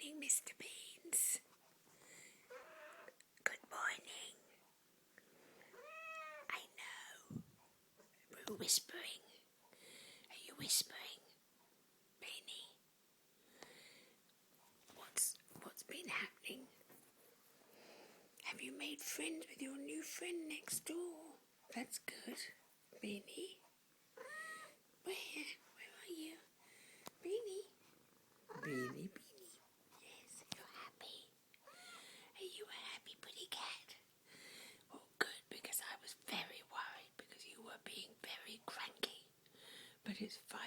morning, Mr Beanz. Good morning. I know. We're whispering. Are you whispering, Beanie? What's been happening? Have you made friends with your new friend next door? That's good, Beanie. Where are you? Beanie? Beanie. Yes, you're happy. Are you a happy pretty cat? Oh, good, because I was very worried because you were being very cranky. But it's 5